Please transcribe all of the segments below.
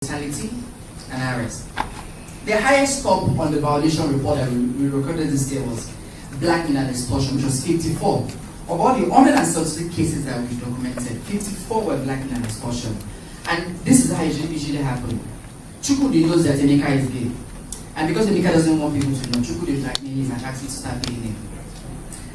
brutality and arrest. The highest stop on the violation report that we recorded this year was blackmail and extortion, which was 54. Of all the 170 cases that we documented, 54 were blackmail and extortion. And this is how it usually happens. Chude knows that Emeka is gay. And because Emeka doesn't want people to know, Chude blackmail him and asks him to start paying him.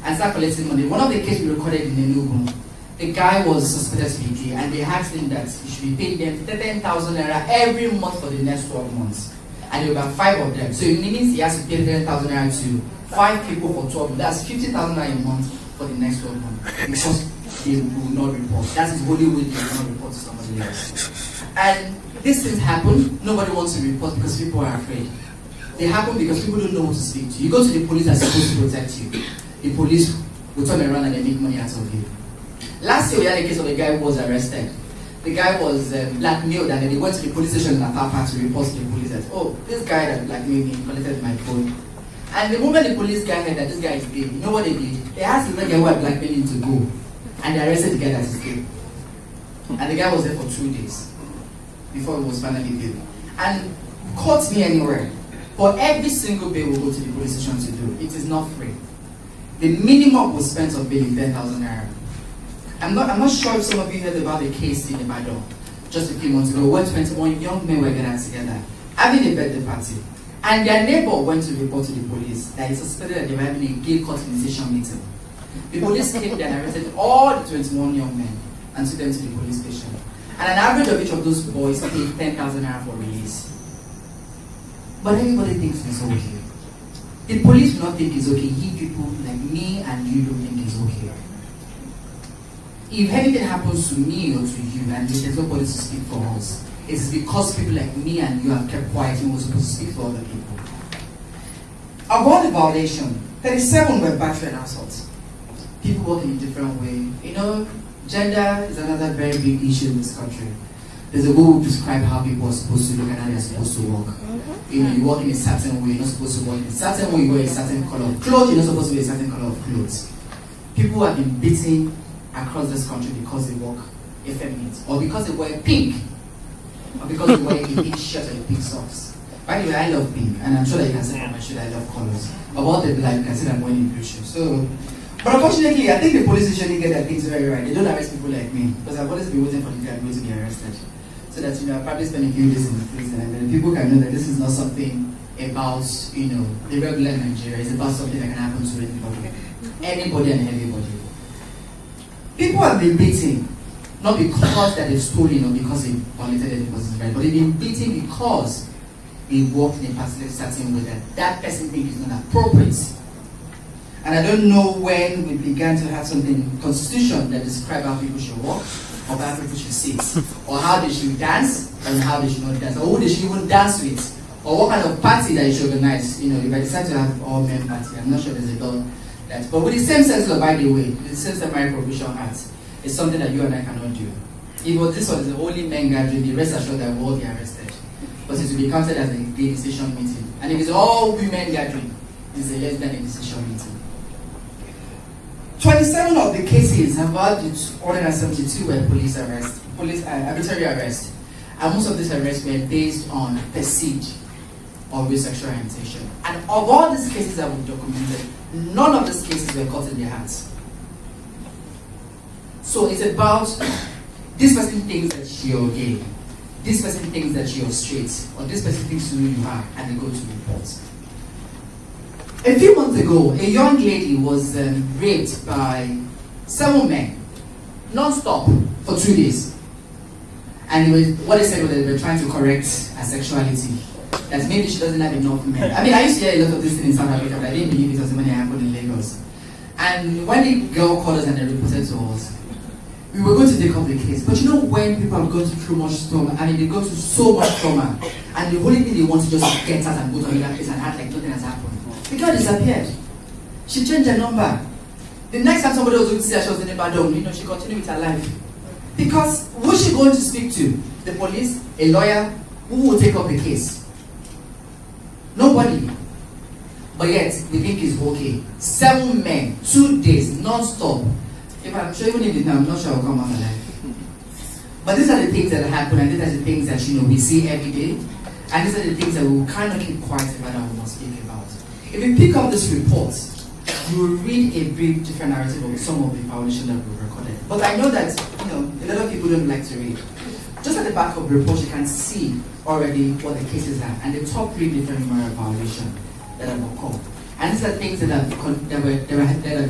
And start collecting money. One of the cases we recorded in Enugu, the guy was suspected to be gay, and they asked him that he should be paying them 10,000 naira every month for the next 12 months. And there were about 5 of them. So it means he has to pay 10,000 naira to 5 people for 12 months. That's 50,000 naira a month for the next 12 months. Because they will not report. That's his only way they will not report to somebody else. And these things happen. Nobody wants to report because people are afraid. They happen because people don't know who to speak to. You go to the police that's supposed to protect you. The police will turn around and they make money out of you. Last year we had a case of a guy who was arrested. The guy was blackmailed, and then he went to the police station in Apapa to report to the police that, oh, this guy that blackmailed me collected my phone. And the moment the police guy heard that this guy is gay, you know what they did? They asked the guy who had blackmailed him to go, and they arrested the guy that is gay. And the guy was there for 2 days before he was finally bailed. And caught me anywhere. For every single bail we go to the police station to do, it is not free. The minimum was spent on bail is 10,000 naira. I'm not sure if some of you heard about the case in Ibadan just a few months ago where 21 young men were gathered together having a birthday party, and their neighbor went to report to the police that he suspected that they were having a gay court initiation meeting. The police came there and arrested all the 21 young men and took them to the police station. And an average of each of those boys paid 10,000 naira for release. But everybody thinks it's okay. The police do not think it's okay. You people like me and you don't think it's okay. If anything happens to me or to you and there's nobody to speak for us, it's because people like me and you have kept quiet and we're supposed to speak for other people. About the violation, 37 were battery and assault. People work in a different way. You know, gender is another very big issue in this country. There's a way we describe how people are supposed to look and how they're supposed to walk. You know, you walk in a certain way, you're not supposed to walk in a certain way, you wear a certain color of clothes, you're not supposed to wear a certain color of clothes. People have been beaten across this country because they walk effeminate, or because they wear pink, or because they wear a pink shirt and pink socks. By the way, I love pink, and I'm sure that you can say from my shirt I love colors. About the black, you can say I'm wearing blue shoes. So, but unfortunately, I think the police usually get their things very right. They don't arrest people like me, because I've always been waiting for the guy to be arrested, so that I'll probably spend a few days in the prison, and then people can know that this is not something about the regular Nigeria. It's about something that can happen to anybody and everybody. People have been beaten, not because that they've stolen or because they violated any person's right, but they've been beaten because they walked in a certain way that person thinks is not appropriate. And I don't know when we began to have something in the Constitution that describes how people should walk, or how people should sit, or how they should dance, and how they should not dance, or who they should even dance with, or what kind of party that you should organize. You know, if I decide to have all men party, I'm not sure there's a law. But with the same sense of, by the way, the same Summary Provision Act is something that you and I cannot do. If this was the only men gathering, the rest assured that we'll all be arrested. But it will be counted as a gay decision meeting. And if it's all women gathering, it's a less than a decision meeting. 27 of the cases, about 172 were police arrest, arbitrary arrest. And most of these arrests were based on perceived or real sexual orientation. And of all these cases that we've documented, none of these cases were caught in their hands. So it's about this person thinks that you're gay, this person thinks that you're straight, or this person thinks who you are, and they go to report. A few months ago, a young lady was raped by 7 men, non-stop, for 2 days. And what they said was that they were trying to correct her sexuality. That maybe she doesn't have enough men. I mean, I used to hear a lot of this thing in South Africa, but I didn't believe it was when it happened in Lagos. And when the girl called us and they reported to us, we were going to take up the case. But you know, when people are going through much trauma, I mean, they go through so much trauma, and the only thing they want to just get out and go to another place and act like nothing has happened. The girl disappeared. She changed her number. The next time somebody was going to see her, she was in Ibadan. She continued with her life. Because who is she going to speak to? The police? A lawyer? Who will take up the case? Nobody. But yet, we think it's okay. 7 men, 2 days, non-stop. If I'm sure even if it's now, I'm not sure I'll come out alive. But these are the things that happen, and these are the things that we see every day, and these are the things that we will kind of keep quiet about and we must speak about. If you pick up this report, you will read a brief different narrative of some of the violations that we recorded. But I know that a lot of people don't like to read. Just at the back of the report, you can see already what the cases are and the top 3 different moral violations that have occurred. And these are things that have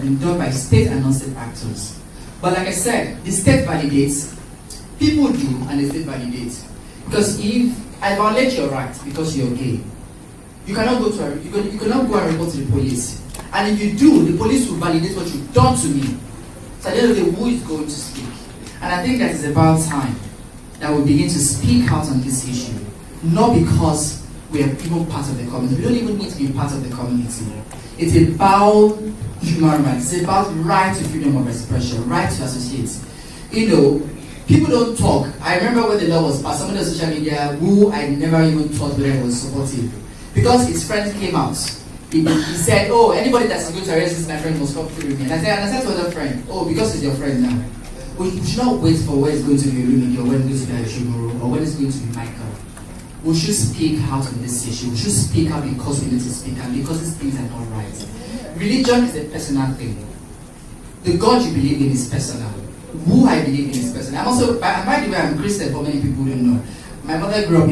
been done by state and non-state actors. But like I said, the state validates, people do, and the state validates. Because if I violate your rights because you're gay, you cannot go and report to the police. And if you do, the police will validate what you've done to me. So at the end of the day, who is going to speak? And I think that it's about time that we begin to speak out on this issue. Not because we are even part of the community. We don't even need to be part of the community. It's about human rights. It's about right to freedom of expression, right to associate. People don't talk. I remember when the law was passed, someone on social media who I never even thought whether was supportive. Because his friend came out. He said, oh, anybody that's going to arrest this, my friend must come through with me. And I said to another friend, oh, because he's your friend now. We should not wait for when it's going to be Olumide, or when it's going to be Ayo Sogunro, or when it's going to be Michael. We should speak out on this issue. We should speak out because we need to speak out, because these things are not right. Religion is a personal thing. The God you believe in is personal. Who I believe in is personal. By the way, I'm Christian, for many people who don't know. My mother grew up in